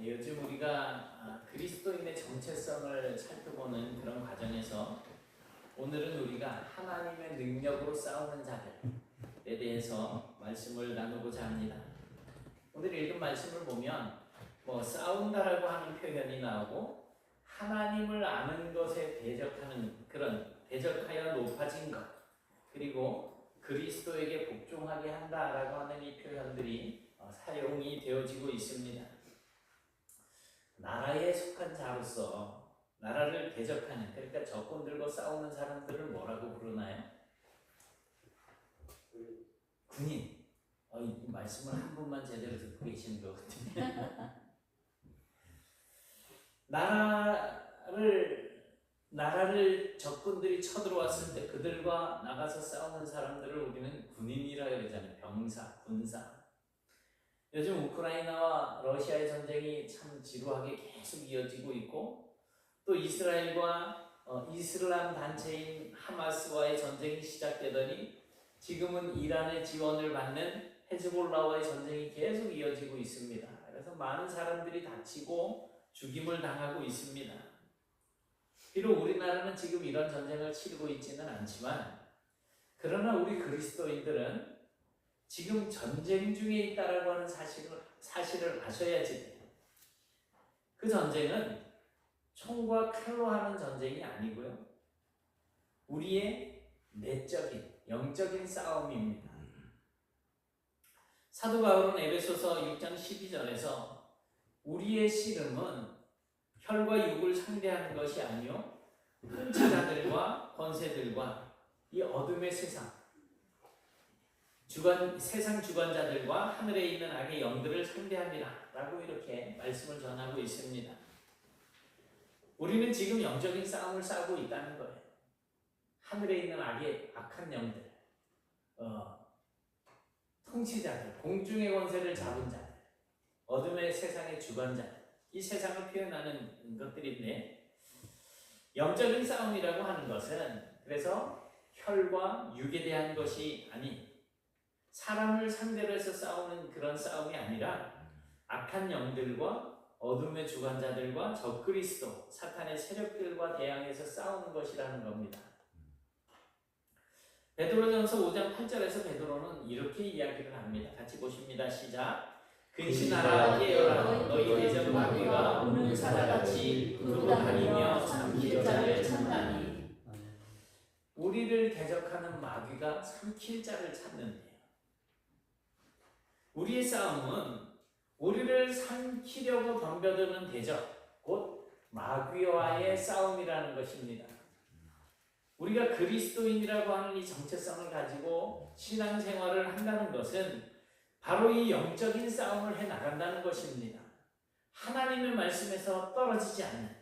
요즘 우리가 그리스도인의 정체성을 살펴보는 그런 과정에서 오늘은 우리가 하나님의 능력으로 싸우는 자들에 대해서 말씀을 나누고자 합니다. 오늘 읽은 말씀을 보면 싸운다라고 하는 표현이 나오고 하나님을 아는 것에 대적하여 높아진 것, 그리고 그리스도에게 복종하게 한다라고 하는 이 표현들이 사용이 되어지고 있습니다. 나라에 속한 자로서 나라를 대적하는, 그러니까 적군 들고 싸우는 사람들을 뭐라고 부르나요? 군인. 이 말씀을 한 분만 제대로 듣고 계시는 것 같아요. 나라를 적군들이 쳐들어왔을 때 그들과 나가서 싸우는 사람들을 우리는 군인이라고 그러잖아요. 병사, 군사. 요즘 우크라이나와 러시아의 전쟁이 참 지루하게 계속 이어지고 있고, 또 이스라엘과 이슬람 단체인 하마스와의 전쟁이 시작되더니 지금은 이란의 지원을 받는 헤즈볼라와의 전쟁이 계속 이어지고 있습니다. 그래서 많은 사람들이 다치고 죽임을 당하고 있습니다. 비록 우리나라는 지금 이런 전쟁을 치르고 있지는 않지만, 그러나 우리 그리스도인들은 지금 전쟁 중에 있다라고 하는 사실을 아셔야지 돼요. 그 전쟁은 총과 칼로 하는 전쟁이 아니고요, 우리의 내적인, 영적인 싸움입니다. 사도 바울은 에베소서 6장 12절에서 우리의 씨름은 혈과 육을 상대하는 것이 아니요 통치자들과 권세들과 이 어둠의 세상 주관자들과 하늘에 있는 악의 영들을 상대합니다 라고 이렇게 말씀을 전하고 있습니다. 우리는 지금 영적인 싸움을 싸우고 있다는 거예요. 하늘에 있는 악한 영들, 통치자들, 공중의 권세를 잡은 자들, 어둠의 세상의 주관자들, 이 세상을 표현하는 것들인데, 영적인 싸움이라고 하는 것은 그래서 혈과 육에 대한 것이 아닌, 사람을 상대로 해서 싸우는 그런 싸움이 아니라 악한 영들과 어둠의 주관자들과 적그리스도, 사탄의 세력들과 대항해서 싸우는 것이라는 겁니다. 베드로전서 5장 8절에서 베드로는 이렇게 이야기를 합니다. 같이 보십니다. 시작. 근신하라 깨어라 너희 대적 마귀가 우는 사자같이 돌아다니며 삼킬 자를 찾나니. 우리를 대적하는 마귀가 삼킬 자를 찾는데요. 우리의 싸움은 우리를 삼키려고 덤벼드는 대적, 곧 마귀와의 싸움이라는 것입니다. 우리가 그리스도인이라고 하는 이 정체성을 가지고 신앙생활을 한다는 것은 바로 이 영적인 싸움을 해나간다는 것입니다. 하나님의 말씀에서 떨어지지 않는,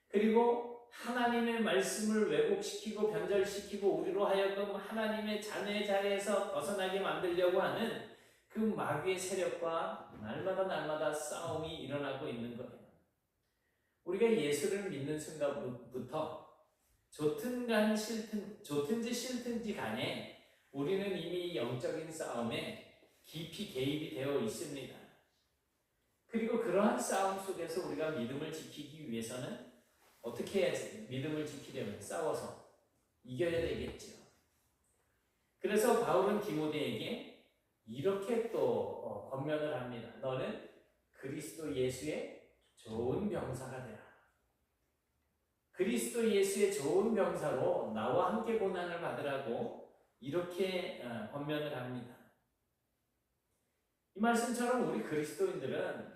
그리고 하나님의 말씀을 왜곡시키고 변절시키고 우리로 하여금 하나님의 자녀의 자리에서 벗어나게 만들려고 하는 그 마귀의 세력과 날마다 싸움이 일어나고 있는 거예요. 우리가 예수를 믿는 순간부터 좋든지 싫든지 간에 우리는 이미 영적인 싸움에 깊이 개입이 되어 있습니다. 그리고 그러한 싸움 속에서 우리가 믿음을 지키기 위해서는 어떻게 해야지? 믿음을 지키려면 싸워서 이겨야 되겠죠. 그래서 바울은 디모데에게 이렇게 또 권면을 합니다. 너는 그리스도 예수의 좋은 병사가 되라. 그리스도 예수의 좋은 병사로 나와 함께 고난을 받으라고 이렇게 권면을 합니다. 이 말씀처럼 우리 그리스도인들은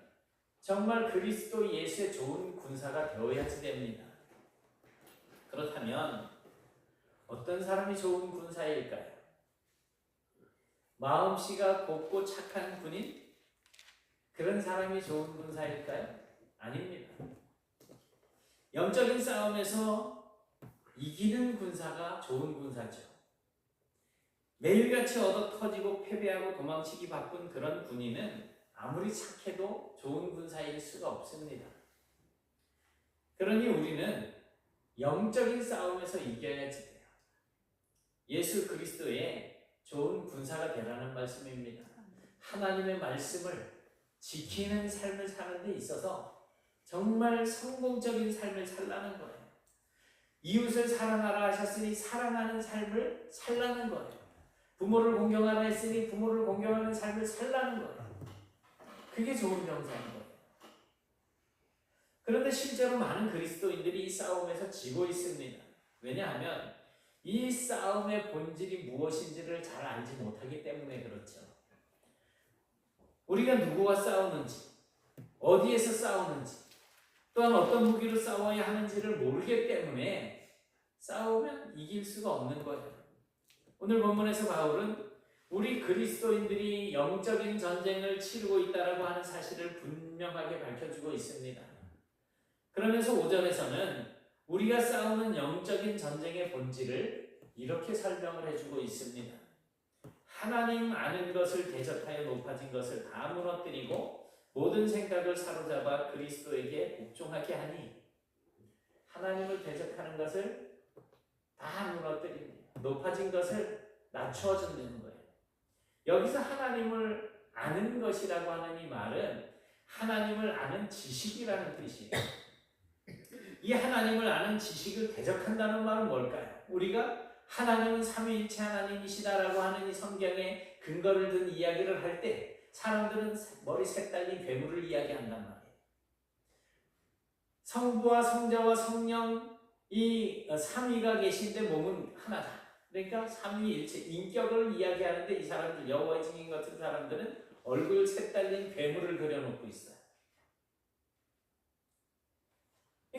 정말 그리스도 예수의 좋은 군사가 되어야지 됩니다. 그렇다면 어떤 사람이 좋은 군사일까요? 마음씨가 곱고 착한 군인? 그런 사람이 좋은 군사일까요? 아닙니다. 영적인 싸움에서 이기는 군사가 좋은 군사죠. 매일같이 얻어터지고 패배하고 도망치기 바쁜 그런 군인은 아무리 착해도 좋은 군사일 수가 없습니다. 그러니 우리는 영적인 싸움에서 이겨야지 돼요. 예수 그리스도의 좋은 군사가 되라는 말씀입니다. 하나님의 말씀을 지키는 삶을 사는데 있어서 정말 성공적인 삶을 살라는 거예요. 이웃을 사랑하라 하셨으니 사랑하는 삶을 살라는 거예요. 부모를 공경하라 했으니 부모를 공경하는 삶을 살라는 거예요. 그게 좋은 명사인 거예요. 그런데 실제로 많은 그리스도인들이 이 싸움에서 지고 있습니다. 왜냐하면 이 싸움의 본질이 무엇인지를 잘 알지 못하기 때문에 그렇죠. 우리가 누구와 싸우는지, 어디에서 싸우는지, 또한 어떤 무기로 싸워야 하는지를 모르기 때문에 싸우면 이길 수가 없는 거예요. 오늘 본문에서 바울은 우리 그리스도인들이 영적인 전쟁을 치르고 있다라고 하는 사실을 분명하게 밝혀주고 있습니다. 그러면서 5절에서는 우리가 싸우는 영적인 전쟁의 본질을 이렇게 설명을 해주고 있습니다. 하나님 아는 것을 대적하여 높아진 것을 다 무너뜨리고 모든 생각을 사로잡아 그리스도에게 복종하게 하니, 하나님을 대적하는 것을 다 무너뜨립니다. 높아진 것을 낮추어 준다는 거예요. 여기서 하나님을 아는 것이라고 하는 이 말은 하나님을 아는 지식이라는 뜻이에요. 이 하나님을 아는 지식을 대적한다는 말은 뭘까요? 우리가 하나님은 삼위일체 하나님이시다라고 하는 이 성경에 근거를 든 이야기를 할 때 사람들은 머리 색 달린 괴물을 이야기한단 말이에요. 성부와 성자와 성령 이 삼위가 계신데 몸은 하나다. 그러니까 삼위일체 인격을 이야기하는데 이 사람들, 여호와의 증인 같은 사람들은 얼굴 색 달린 괴물을 그려놓고 있어요.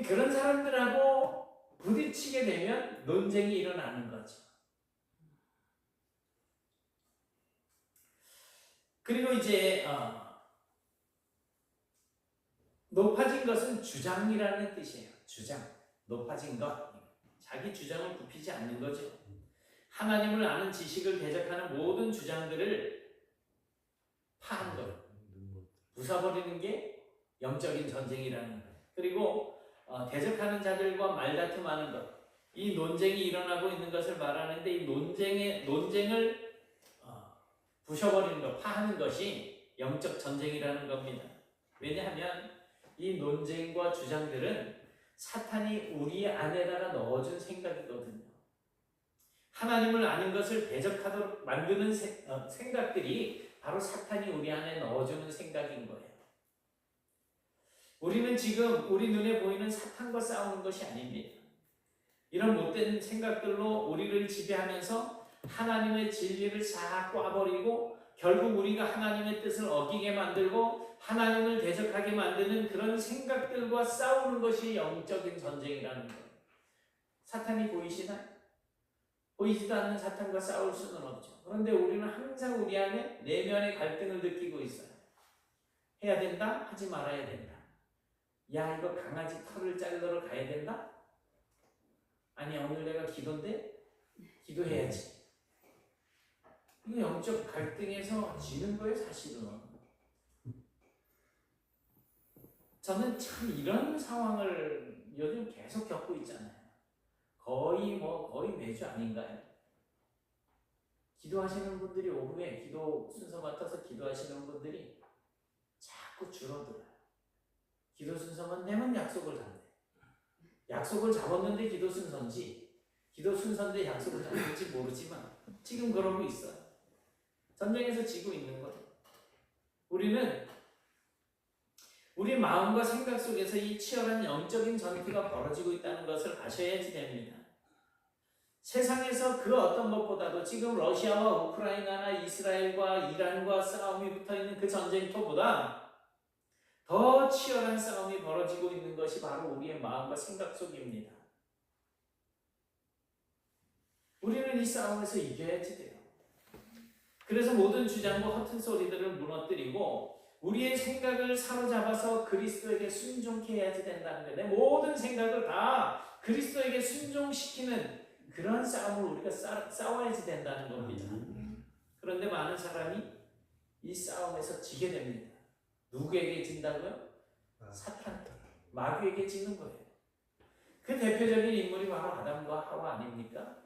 그런 사람들하고 부딪히게 되면 논쟁이 일어나는 거죠. 그리고 이제 높아진 것은 주장이라는 뜻이에요. 주장, 높아진 것, 자기 주장을 굽히지 않는 거죠. 하나님을 아는 지식을 대적하는 모든 주장들을 파한 거예요. 부숴버리는 게 영적인 전쟁이라는 거예요. 그리고 대적하는 자들과 말다툼하는 것, 이 논쟁이 일어나고 있는 것을 말하는데 이 논쟁을 부셔버리는 것, 파하는 것이 영적 전쟁이라는 겁니다. 왜냐하면 이 논쟁과 주장들은 사탄이 우리 안에다가 넣어준 생각이거든요. 하나님을 아는 것을 대적하도록 만드는 생각들이 바로 사탄이 우리 안에 넣어주는 생각인 거예요. 우리는 지금 우리 눈에 보이는 사탄과 싸우는 것이 아닙니다. 이런 못된 생각들로 우리를 지배하면서 하나님의 진리를 싹 꽈버리고 결국 우리가 하나님의 뜻을 어기게 만들고 하나님을 대적하게 만드는 그런 생각들과 싸우는 것이 영적인 전쟁이라는 거예요. 사탄이 보이시나요? 보이지도 않는 사탄과 싸울 수는 없죠. 그런데 우리는 항상 우리 안에 내면의 갈등을 느끼고 있어요. 해야 된다? 하지 말아야 된다. 야, 이거 강아지 털을 자르러 가야 된다? 아니, 오늘 내가 기도인데? 기도해야지. 이거 영적 갈등에서 지는 거예요, 사실은. 저는 참 이런 상황을 요즘 계속 겪고 있잖아요. 거의 매주 아닌가요? 기도하시는 분들이 오후에 기도 순서 맡아서 기도하시는 분들이 자꾸 줄어들어요. 기도 순서만 되면 약속을 잡네. 약속을 잡았는데 기도 순서인지, 기도 순서인데 약속을 잡는지 모르지만 지금 그러고 있어요. 전쟁에서 지고 있는 거예요. 우리는 우리 마음과 생각 속에서 이 치열한 영적인 전투가 벌어지고 있다는 것을 아셔야지 됩니다. 세상에서 그 어떤 것보다도 지금 러시아와 우크라이나나 이스라엘과 이란과 싸움이 붙어있는 그 전쟁터보다 더 치열한 싸움이 벌어지고 있는 것이 바로 우리의 마음과 생각 속입니다. 우리는 이 싸움에서 이겨야지 돼요. 그래서 모든 주장과 허튼 소리들을 무너뜨리고 우리의 생각을 사로잡아서 그리스도에게 순종케 해야지 된다는 거예요. 내 모든 생각을 다 그리스도에게 순종시키는 그런 싸움을 우리가 싸워야지 된다는 겁니다. 그런데 많은 사람이 이 싸움에서 지게 됩니다. 누구에게 진다고요? 사탄, 마귀에게 지는 거예요. 그 대표적인 인물이 바로 아담과 하와 아닙니까?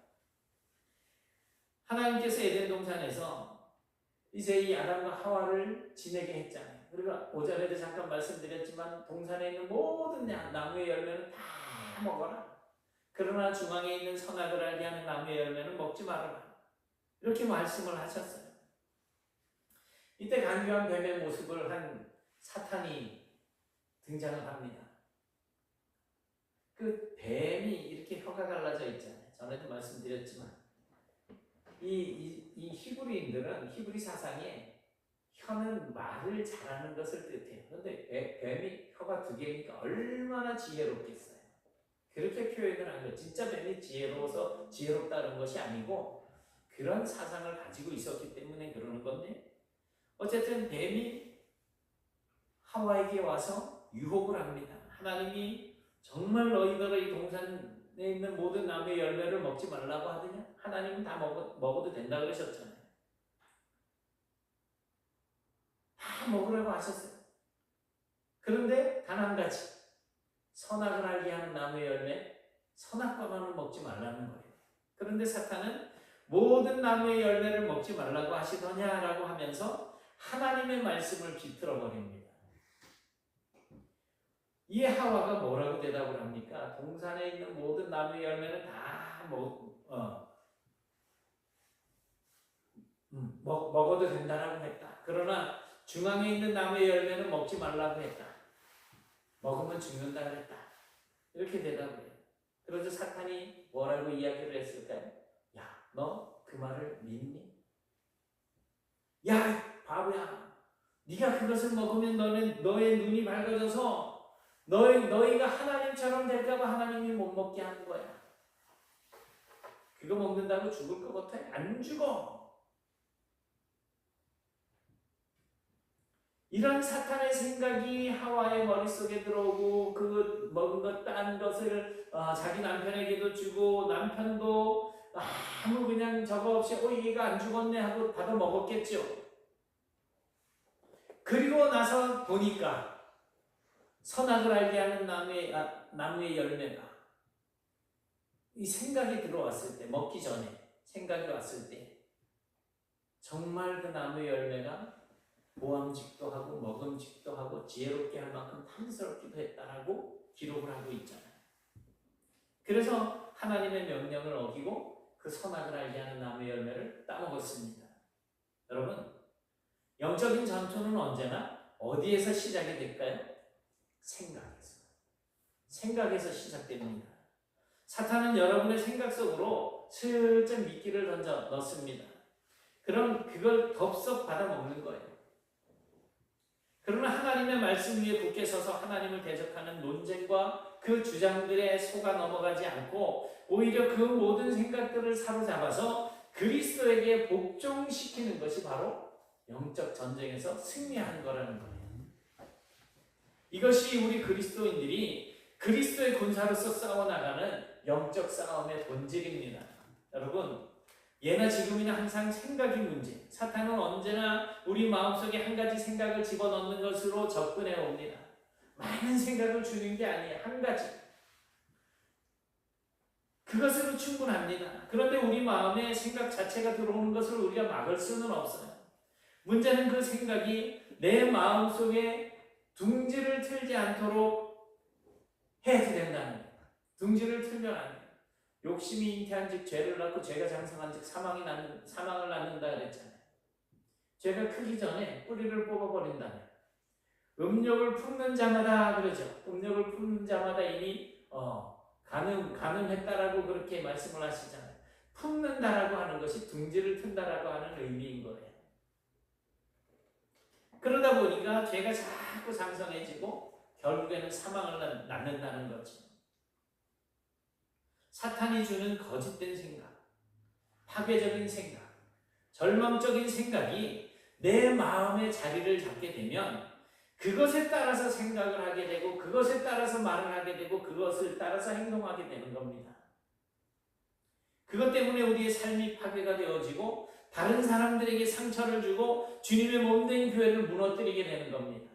하나님께서 에덴 동산에서 이제 이 아담과 하와를 지내게 했잖아요. 그리고 오전에도 잠깐 말씀드렸지만 동산에 있는 모든 나무의 열매는 다 먹어라. 그러나 중앙에 있는 선악을 알게 하는 나무의 열매는 먹지 말아라. 이렇게 말씀을 하셨어요. 이때 간교한 뱀의 모습을 한 사탄이 등장을 합니다. 그 뱀이 이렇게 혀가 갈라져 있잖아요. 전에도 말씀드렸지만 이 히브리인들은 히브리 사상에 혀는 말을 잘하는 것을 뜻해요. 그런데 뱀이 혀가 두 개니까 얼마나 지혜롭겠어요. 그렇게 표현을 한 거예요. 진짜 뱀이 지혜로워서 지혜롭다는 것이 아니고 그런 사상을 가지고 있었기 때문에 그러는 건데, 어쨌든 뱀이 하와에게 와서 유혹을 합니다. 하나님이 정말 너희들의 이 동산에 있는 모든 나무의 열매를 먹지 말라고 하더냐? 하나님은 다 먹어도 된다 그러셨잖아요. 다 먹으라고 하셨어요. 그런데 단 한 가지, 선악을 알게 하는 나무의 열매, 선악과만은 먹지 말라는 거예요. 그런데 사탄은 모든 나무의 열매를 먹지 말라고 하시더냐라고 하면서 하나님의 말씀을 비틀어 버립니다. 이 하와가 뭐라고 대답을 합니까? 동산에 있는 모든 나무의 열매는 다 먹어도 된다라고 했다. 그러나 중앙에 있는 나무의 열매는 먹지 말라고 했다. 먹으면 죽는다 그랬다. 이렇게 대답을 해요. 그래서 사탄이 뭐라고 이야기를 했을까요? 야, 너 그 말을 믿니? 야, 바보야. 네가 그것을 먹으면 너의 눈이 밝아져서 너희가 하나님처럼 될까봐 하나님이 못 먹게 하는 거야. 그거 먹는다고 죽을 것 같아? 안 죽어. 이런 사탄의 생각이 하와의 머릿속에 들어오고 그 먹은 것 딴 것을 자기 남편에게도 주고 남편도 아무 그냥 저거 없이 얘가 안 죽었네 하고 받아 먹었겠죠. 그리고 나서 보니까 선악을 알게 하는 나무의 열매가 이 생각이 들어왔을 때, 먹기 전에 생각이 왔을 때 정말 그 나무의 열매가 모함직도 하고 먹음직도 하고 지혜롭게 할 만큼 탐스럽기도 했다라고 기록을 하고 있잖아요. 그래서 하나님의 명령을 어기고 그 선악을 알게 하는 나무의 열매를 따먹었습니다. 여러분, 영적인 전투는 언제나 어디에서 시작이 될까요? 생각에서 시작됩니다. 사탄은 여러분의 생각 속으로 슬쩍 미끼를 던져 넣습니다. 그럼 그걸 덥석 받아먹는 거예요. 그러나 하나님의 말씀 위에 굳게 서서 하나님을 대적하는 논쟁과 그 주장들에 속아 넘어가지 않고 오히려 그 모든 생각들을 사로잡아서 그리스도에게 복종시키는 것이 바로 영적 전쟁에서 승리하는 거라는 거예요. 이것이 우리 그리스도인들이 그리스도의 군사로서 싸워나가는 영적 싸움의 본질입니다. 여러분, 예나 지금이나 항상 생각이 문제. 사탄은 언제나 우리 마음속에 한 가지 생각을 집어넣는 것으로 접근해 옵니다. 많은 생각을 주는 게 아니에요. 한 가지. 그것으로 충분합니다. 그런데 우리 마음에 생각 자체가 들어오는 것을 우리가 막을 수는 없어요. 문제는 그 생각이 내 마음속에 둥지를 틀지 않도록 해야 된다는 거예요. 둥지를 틀면 안 돼요. 욕심이 잉태한 즉 죄를 낳고 죄가 장성한 즉 사망을 낳는다 그랬잖아요. 죄가 크기 전에 뿌리를 뽑아버린다면 음욕을 품는 자마다 그러죠. 음욕을 품는 자마다 이미 가늠했다라고 그렇게 말씀을 하시잖아요. 품는다라고 하는 것이 둥지를 튼다라고 하는 의미인 거예요. 그러다 보니까 죄가 자꾸 장성해지고 결국에는 사망을 낳는다는 거죠. 사탄이 주는 거짓된 생각, 파괴적인 생각, 절망적인 생각이 내 마음에 자리를 잡게 되면 그것에 따라서 생각을 하게 되고 그것에 따라서 말을 하게 되고 그것을 따라서 행동하게 되는 겁니다. 그것 때문에 우리의 삶이 파괴가 되어지고 다른 사람들에게 상처를 주고 주님의 몸된 교회를 무너뜨리게 되는 겁니다.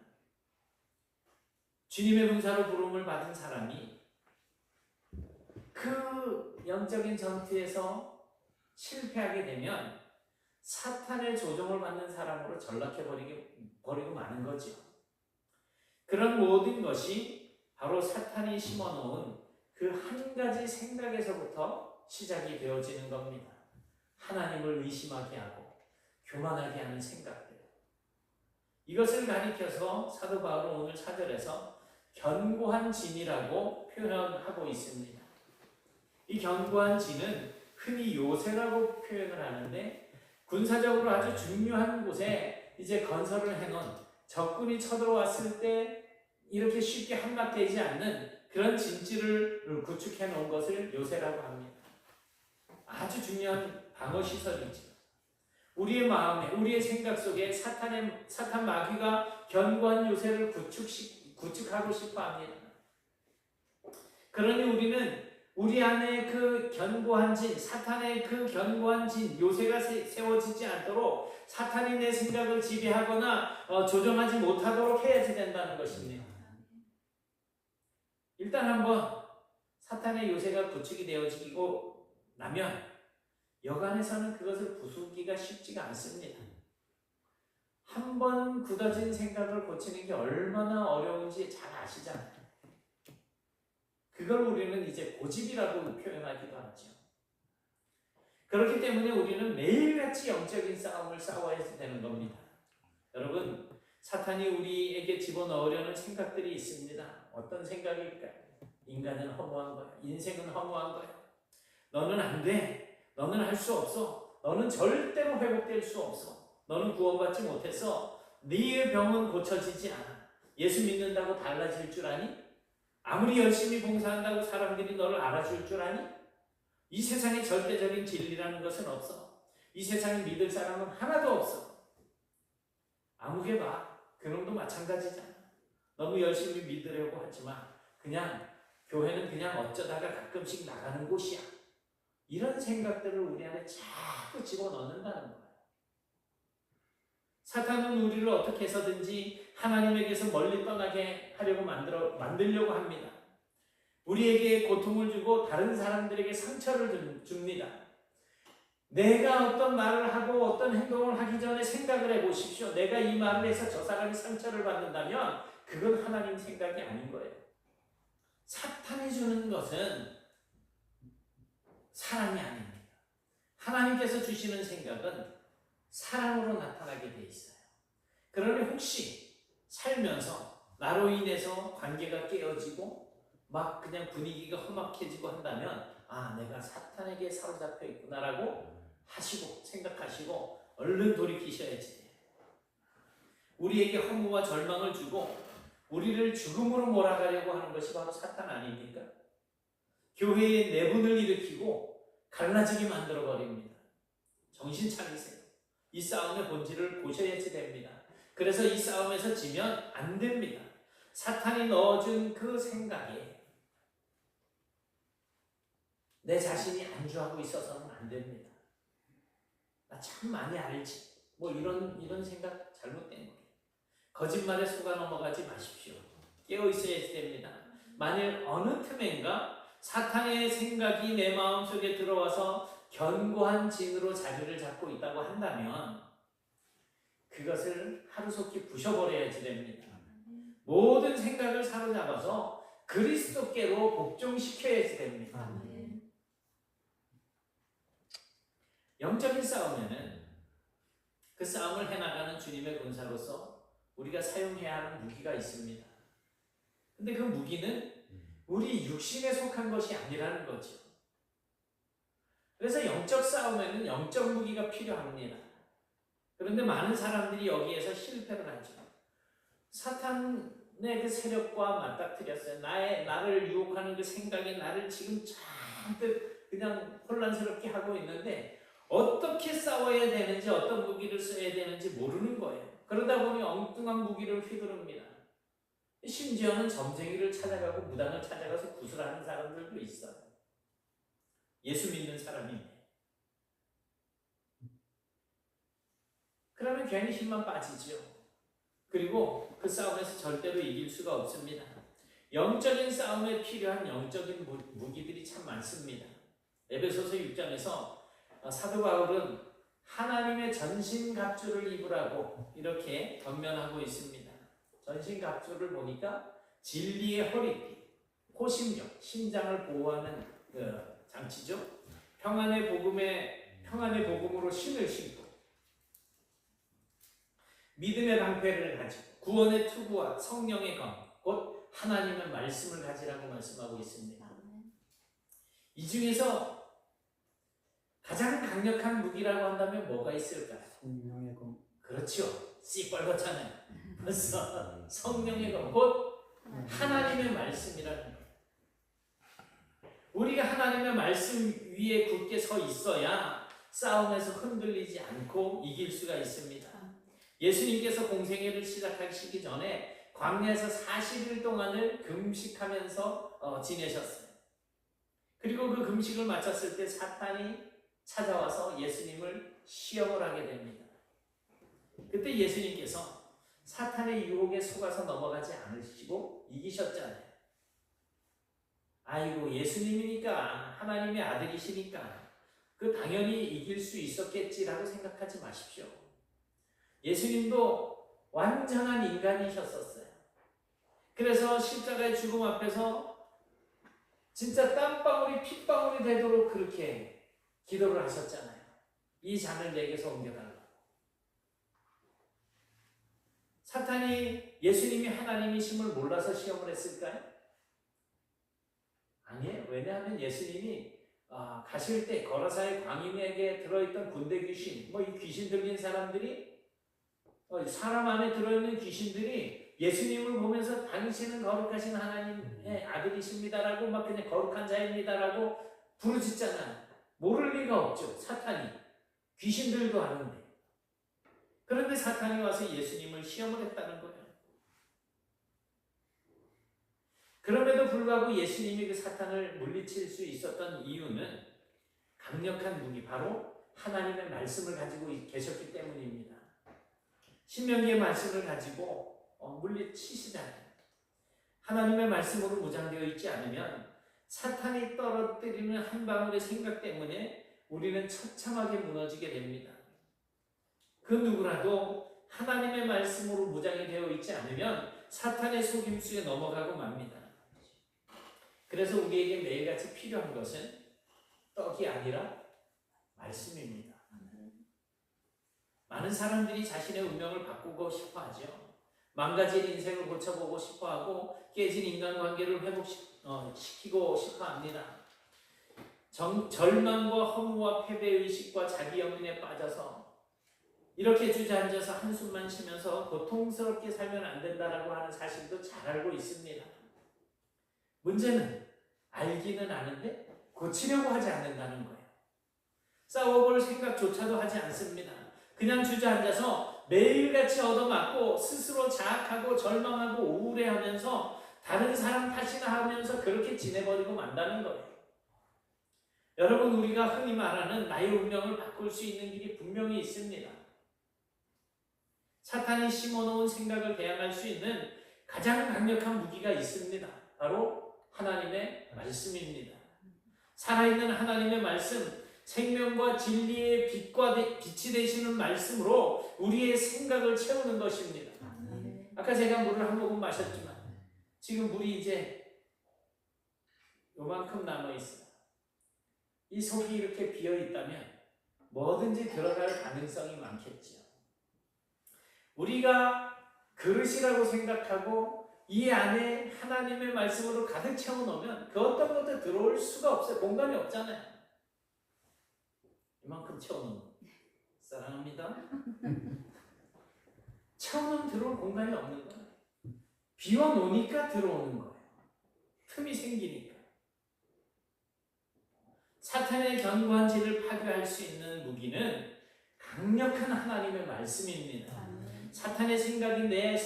주님의 군사로 부름을 받은 사람이 그 영적인 전투에서 실패하게 되면 사탄의 조종을 받는 사람으로 전락해버리고 마는 거죠. 그런 모든 것이 바로 사탄이 심어놓은 그 한 가지 생각에서부터 시작이 되어지는 겁니다. 하나님을 의심하게 하고 교만하게 하는 생각들. 이것을 가리켜서 사도 바울은 오늘 4절에서 견고한 진이라고 표현하고 있습니다. 이 견고한 진은 흔히 요새라고 표현을 하는데 군사적으로 아주 중요한 곳에 이제 건설을 해놓은 적군이 쳐들어왔을 때 이렇게 쉽게 함락되지 않는 그런 진지를 구축해 놓은 것을 요새라고 합니다. 아주 중요한 방어 시설이죠. 우리의 마음에, 우리의 생각 속에 사탄 마귀가 견고한 요새를 구축하고 싶어 합니다. 그러니 우리는 우리 안에 그 견고한 진, 사탄의 그 견고한 진, 요새가 세워지지 않도록 사탄이 내 생각을 지배하거나 조정하지 못하도록 해야지 된다는 것입니다. 일단 한번 사탄의 요새가 구축이 되어지고 나면 여간에서는 그것을 부수기가 쉽지가 않습니다. 한번 굳어진 생각을 고치는 게 얼마나 어려운지 잘 아시잖아요. 그걸 우리는 이제 고집이라고 표현하기도 하죠. 그렇기 때문에 우리는 매일같이 영적인 싸움을 싸워야 되는 겁니다. 여러분, 사탄이 우리에게 집어넣으려는 생각들이 있습니다. 어떤 생각일까요? 인간은 허무한 거야. 인생은 허무한 거야. 너는 안 돼. 너는 할 수 없어. 너는 절대로 회복될 수 없어. 너는 구원받지 못했어. 네의 병은 고쳐지지 않아. 예수 믿는다고 달라질 줄 아니? 아무리 열심히 봉사한다고 사람들이 너를 알아줄 줄 아니? 이 세상에 절대적인 진리라는 것은 없어. 이 세상에 믿을 사람은 하나도 없어. 아무개 봐. 그놈도 마찬가지잖아. 너무 열심히 믿으려고 하지만 그냥 교회는 그냥 어쩌다가 가끔씩 나가는 곳이야. 이런 생각들을 우리 안에 자꾸 집어넣는다는 거예요. 사탄은 우리를 어떻게 해서든지 하나님에게서 멀리 떠나게 하려고 만들려고 합니다. 우리에게 고통을 주고 다른 사람들에게 상처를 줍니다. 내가 어떤 말을 하고 어떤 행동을 하기 전에 생각을 해보십시오. 내가 이 말을 해서 저 사람이 상처를 받는다면 그건 하나님 생각이 아닌 거예요. 사탄이 주는 것은 사랑이 아닙니다. 하나님께서 주시는 생각은 사랑으로 나타나게 돼 있어요. 그러니 혹시 살면서 나로 인해서 관계가 깨어지고 막 그냥 분위기가 험악해지고 한다면 내가 사탄에게 사로잡혀 있구나라고 하시고 생각하시고 얼른 돌이키셔야지. 우리에게 허무와 절망을 주고 우리를 죽음으로 몰아가려고 하는 것이 바로 사탄 아닙니까? 교회의 내분을 일으키고 갈라지게 만들어버립니다. 정신 차리세요. 이 싸움의 본질을 보셔야지 됩니다. 그래서 이 싸움에서 지면 안 됩니다. 사탄이 넣어준 그 생각에 내 자신이 안주하고 있어서는 안 됩니다. 나 참 많이 알지. 뭐 이런 생각 잘못된 거예요. 거짓말에 속아 넘어가지 마십시오. 깨어 있어야 됩니다. 만일 어느 틈엔가 사탄의 생각이 내 마음속에 들어와서 견고한 진으로 자리를 잡고 있다고 한다면 그것을 하루속히 부셔버려야지 됩니다. 모든 생각을 사로잡아서 그리스도께로 복종시켜야지 됩니다. 영적인 싸움에는 그 싸움을 해나가는 주님의 군사로서 우리가 사용해야 하는 무기가 있습니다. 근데 그 무기는 우리 육신에 속한 것이 아니라는 거죠. 그래서 영적 싸움에는 영적 무기가 필요합니다. 그런데 많은 사람들이 여기에서 실패를 하죠. 사탄의 그 세력과 맞닥뜨렸어요. 나를 유혹하는 그 생각이 나를 지금 잔뜩 그냥 혼란스럽게 하고 있는데 어떻게 싸워야 되는지 어떤 무기를 써야 되는지 모르는 거예요. 그러다 보니 엉뚱한 무기를 휘두릅니다. 심지어는 점쟁이를 찾아가고 무당을 찾아가서 구슬하는 사람들도 있어요. 예수 믿는 사람인데. 그러면 괜히 힘만 빠지죠. 그리고 그 싸움에서 절대로 이길 수가 없습니다. 영적인 싸움에 필요한 영적인 무기들이 참 많습니다. 에베소서 6장에서 사도 바울은 하나님의 전신갑주를 입으라고 이렇게 권면하고 있습니다. 전신갑주를 보니까 진리의 허리띠, 호심력, 심장을 보호하는 장치죠. 평안의 복음으로 신을 신고 믿음의 방패를 가지고 구원의 투구와 성령의 검, 곧 하나님의 말씀을 가지라고 말씀하고 있습니다. 이 중에서 가장 강력한 무기라고 한다면 뭐가 있을까요? 성령의 검. 그렇죠. 씨뻘겋잖아요. 벌써 성령의 검, 곧 하나님의 말씀이라는 거예요. 우리가 하나님의 말씀 위에 굳게 서 있어야 싸움에서 흔들리지 않고 이길 수가 있습니다. 예수님께서 공생애를 시작하시기 전에 광야에서 40일 동안을 금식하면서 지내셨어요. 그리고 그 금식을 마쳤을 때 사탄이 찾아와서 예수님을 시험을 하게 됩니다. 그때 예수님께서 사탄의 유혹에 속아서 넘어가지 않으시고 이기셨잖아요. 아이고, 예수님이니까, 하나님의 아들이시니까 그 당연히 이길 수 있었겠지라고 생각하지 마십시오. 예수님도 완전한 인간이셨었어요. 그래서 십자가의 죽음 앞에서 진짜 땀방울이 핏방울이 되도록 그렇게 기도를 하셨잖아요. 이 잔을 내게서 옮겨달라고. 사탄이 예수님이 하나님이심을 몰라서 시험을 했을까요? 아니에요. 왜냐하면 예수님이 가실 때 거라사의 광인에게 들어있던 군대 귀신, 이 귀신 들린 사람들이 사람 안에 들어있는 귀신들이 예수님을 보면서 당신은 거룩하신 하나님의 아들이십니다라고 막 그냥 거룩한 자입니다라고 부르짖잖아요. 모를 리가 없죠. 사탄이. 귀신들도 아는데. 그런데 사탄이 와서 예수님을 시험을 했다는 거예요. 그럼에도 불구하고 예수님이 그 사탄을 물리칠 수 있었던 이유는 강력한 무기, 바로 하나님의 말씀을 가지고 계셨기 때문입니다. 신명기의 말씀을 가지고 물리치시잖아요. 하나님의 말씀으로 무장되어 있지 않으면 사탄이 떨어뜨리는 한 방울의 생각 때문에 우리는 처참하게 무너지게 됩니다. 그 누구라도 하나님의 말씀으로 무장이 되어 있지 않으면 사탄의 속임수에 넘어가고 맙니다. 그래서 우리에게 매일같이 필요한 것은 떡이 아니라 말씀입니다. 많은 사람들이 자신의 운명을 바꾸고 싶어 하죠. 망가진 인생을 고쳐보고 싶어 하고 깨진 인간관계를 회복시키고 싶어 합니다. 절망과 허무와 패배의식과 자기 연민에 빠져서 이렇게 주저앉아서 한숨만 쉬면서 고통스럽게 살면 안 된다라고 하는 사실도 잘 알고 있습니다. 문제는 알기는 아는데 고치려고 하지 않는다는 거예요. 싸워볼 생각조차도 하지 않습니다. 그냥 주저앉아서 매일같이 얻어맞고 스스로 자학하고 절망하고 우울해하면서 다른 사람 탓이나 하면서 그렇게 지내버리고 만다는 거예요. 여러분, 우리가 흔히 말하는 나의 운명을 바꿀 수 있는 길이 분명히 있습니다. 사탄이 심어놓은 생각을 대항할 수 있는 가장 강력한 무기가 있습니다. 바로 하나님의 말씀입니다. 살아있는 하나님의 말씀, 생명과 진리의 빛이 되시는 말씀으로 우리의 생각을 채우는 것입니다. 아까 제가 물을 한 모금 마셨지만 지금 물이 이제 요만큼 남아있어요. 이 속이 이렇게 비어있다면 뭐든지 들어갈 가능성이 많겠죠. 우리가 그릇이라고 생각하고 이 안에 하나님의 말씀으로 가득 채워놓으면 그 어떤 것도 들어올 수가 없어요. 공간이 없잖아요. 이만큼 채워놓은 거. 사랑합니다. 채워놓으면 들어올 공간이 없는 거예요. 비워놓으니까 들어오는 거예요. 틈이 생기니까. 사탄의 견고한 질을 파괴할 수 있는 무기는 강력한 하나님의 말씀입니다. 사탄의 생각이 내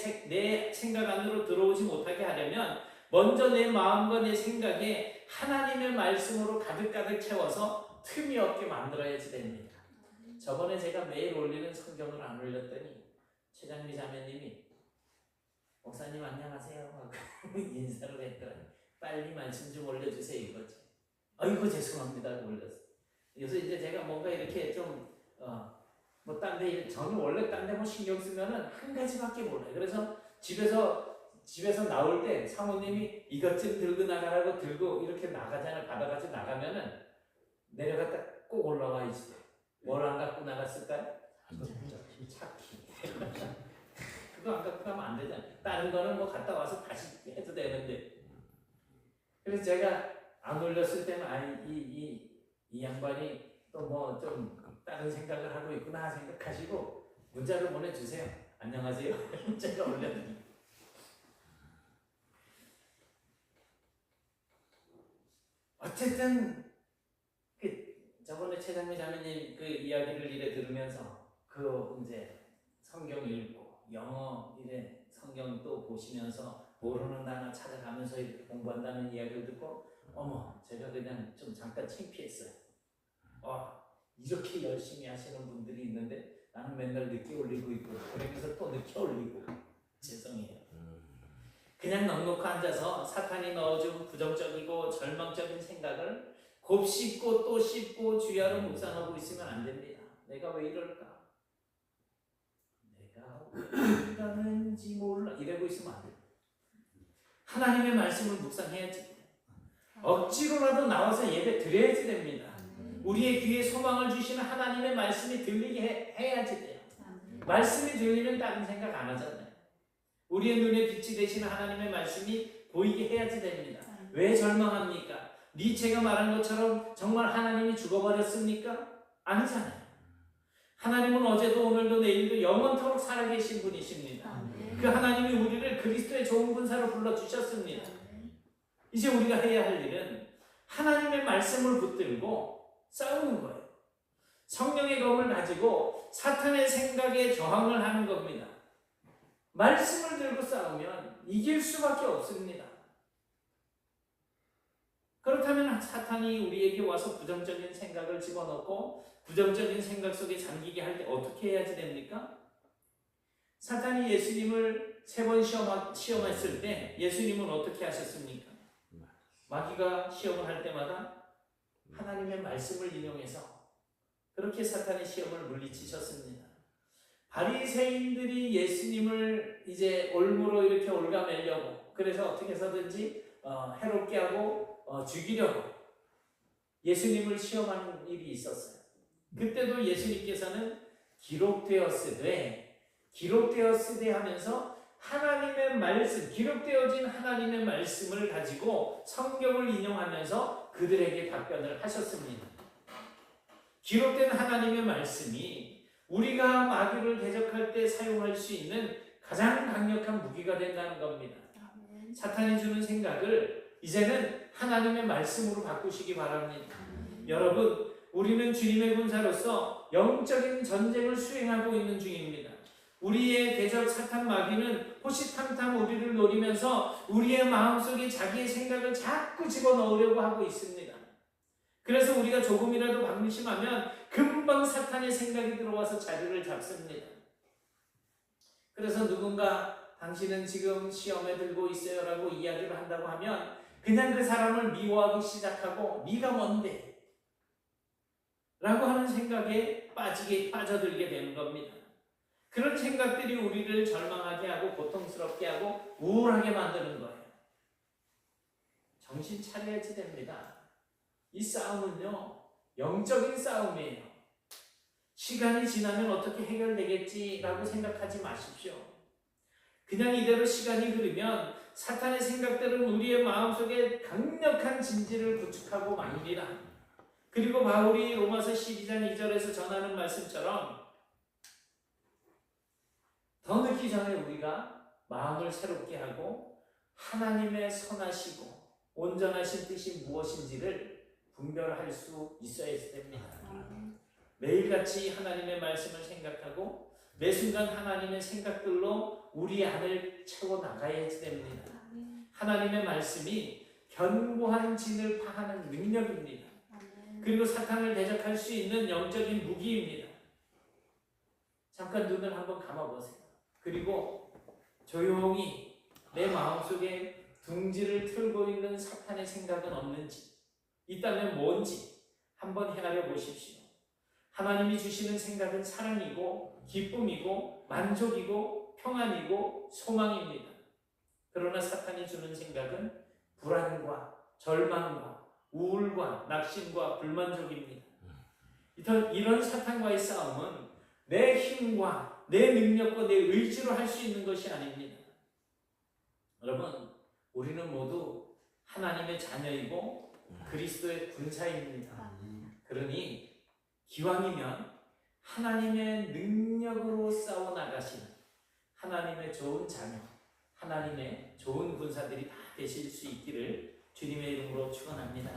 생각 안으로 들어오지 못하게 하려면 먼저 내 마음과 내 생각에 하나님의 말씀으로 가득가득 채워서 틈이 없게 만들어야지 됩니다. 저번에 제가 매일 올리는 성경을 안 올렸더니 최장미 자매님이 목사님 안녕하세요 하고 인사를 했더니 빨리 말씀 좀 올려주세요 이거지. 아이고 죄송합니다 하고 올렸어요. 그래서 이제 제가 뭔가 이렇게 좀 딴 데, 저는 원래 딴 데 뭐 신경 쓰면은 한 가지밖에 몰라요. 그래서 집에서 나올 때 사모님이 이것 좀 들고 나가라고 들고 이렇게 나가잖아. 받아가지고 나가면은 내려갔다 꼭 올라와 있어. 뭘 안 갖고 나갔을까요? 차키. 그거 안 갖고 가면 안 되잖아. 다른 거는 뭐 갔다 와서 다시 해도 되는데. 그래서 제가 안 올렸을 때는 이 양반이 또 뭐 좀 다른 생각을 하고 있구나 생각하시고 문자를 보내주세요. 안녕하세요. 제가 올려드릴게요. 어쨌든 저번에 최장미 자매님 그 이야기를 이래 들으면서 그 이제 성경 읽고 영어 이래 성경 또 보시면서 모르는 단어 찾아가면서 이렇게 공부한다는 이야기를 듣고 어머 제가 그냥 좀 잠깐 창피했어요. 이렇게 열심히 하시는 분들이 있는데 나는 맨날 늦게 올리고 있고 그러면서 또 늦게 올리고 죄송해요. 그냥 넉넉히 앉아서 사탄이 넣어준 부정적이고 절망적인 생각을 곱씹고 또 씹고 주야로 묵상하고 있으면 안 됩니다. 내가 왜 이럴까? 내가 왜 이러는지 몰라 이러고 있으면 안 돼요. 하나님의 말씀을 묵상해야지. 억지로라도 나와서 예배 드려야지 됩니다. 우리의 귀에 소망을 주시는 하나님의 말씀이 들리게 해야지 돼요. 말씀이 들리면 다른 생각 안 하잖아요. 우리의 눈에 빛이 되시는 하나님의 말씀이 보이게 해야지 됩니다. 왜 절망합니까? 니체가 말한 것처럼 정말 하나님이 죽어버렸습니까? 아니잖아요. 하나님은 어제도 오늘도 내일도 영원토록 살아계신 분이십니다. 그 하나님이 우리를 그리스도의 좋은 군사로 불러주셨습니다. 이제 우리가 해야 할 일은 하나님의 말씀을 붙들고 싸우는 거예요. 성령의 검을 가지고 사탄의 생각에 저항을 하는 겁니다. 말씀을 들고 싸우면 이길 수밖에 없습니다. 그렇다면 사탄이 우리에게 와서 부정적인 생각을 집어넣고 부정적인 생각 속에 잠기게 할 때 어떻게 해야지 됩니까? 사탄이 예수님을 3번 시험했을 때 예수님은 어떻게 하셨습니까? 마귀가 시험을 할 때마다 하나님의 말씀을 인용해서 그렇게 사탄의 시험을 물리치셨습니다. 바리새인들이 예수님을 이제 올무로 이렇게 올가매려고 그래서 어떻게 해서든지 해롭게 하고 죽이려고 예수님을 시험하는 일이 있었어요. 그때도 예수님께서는 기록되었으되 하면서 하나님의 말씀, 기록되어진 하나님의 말씀을 가지고 성경을 인용하면서 그들에게 답변을 하셨습니다. 기록된 하나님의 말씀이 우리가 마귀를 대적할 때 사용할 수 있는 가장 강력한 무기가 된다는 겁니다. 사탄이 주는 생각을 이제는 하나님의 말씀으로 바꾸시기 바랍니다. 여러분, 우리는 주님의 군사로서 영적인 전쟁을 수행하고 있는 중입니다. 우리의 대적 사탄 마귀는 호시탐탐 우리를 노리면서 우리의 마음속에 자기의 생각을 자꾸 집어넣으려고 하고 있습니다. 그래서 우리가 조금이라도 방심하면 금방 사탄의 생각이 들어와서 자리를 잡습니다. 그래서 누군가 당신은 지금 시험에 들고 있어요 라고 이야기를 한다고 하면 그냥 그 사람을 미워하기 시작하고 네가 뭔데? 라고 하는 생각에 빠져들게 되는 겁니다. 그런 생각들이 우리를 절망하게 하고 고통스럽게 하고 우울하게 만드는 거예요. 정신 차려야지 됩니다. 이 싸움은요, 영적인 싸움이에요. 시간이 지나면 어떻게 해결되겠지라고 생각하지 마십시오. 그냥 이대로 시간이 흐르면 사탄의 생각들은 우리의 마음속에 강력한 진지를 구축하고 맙니다. 그리고 바울이 로마서 12장 2절에서 전하는 말씀처럼 더 늦기 전에 우리가 마음을 새롭게 하고 하나님의 선하시고 온전하신 뜻이 무엇인지를 분별할 수 있어야 됩니다. 매일같이 하나님의 말씀을 생각하고 매 순간 하나님의 생각들로 우리 안을 채워 나가야 됩니다. 하나님의 말씀이 견고한 진을 파하는 능력입니다. 그리고 사탄을 대적할 수 있는 영적인 무기입니다. 잠깐 눈을 한번 감아보세요. 그리고 조용히 내 마음속에 둥지를 틀고 있는 사탄의 생각은 없는지, 있다면 뭔지 한번 헤아려 보십시오. 하나님이 주시는 생각은 사랑이고 기쁨이고 만족이고 평안이고 소망입니다. 그러나 사탄이 주는 생각은 불안과 절망과 우울과 낙심과 불만족입니다. 이런 사탄과의 싸움은 내 힘과 내 능력과 내 의지로 할 수 있는 것이 아닙니다. 여러분, 우리는 모두 하나님의 자녀이고 그리스도의 군사입니다. 그러니 기왕이면 하나님의 능력으로 싸워나가시는 하나님의 좋은 자녀, 하나님의 좋은 군사들이 다 되실 수 있기를 주님의 이름으로 축원합니다.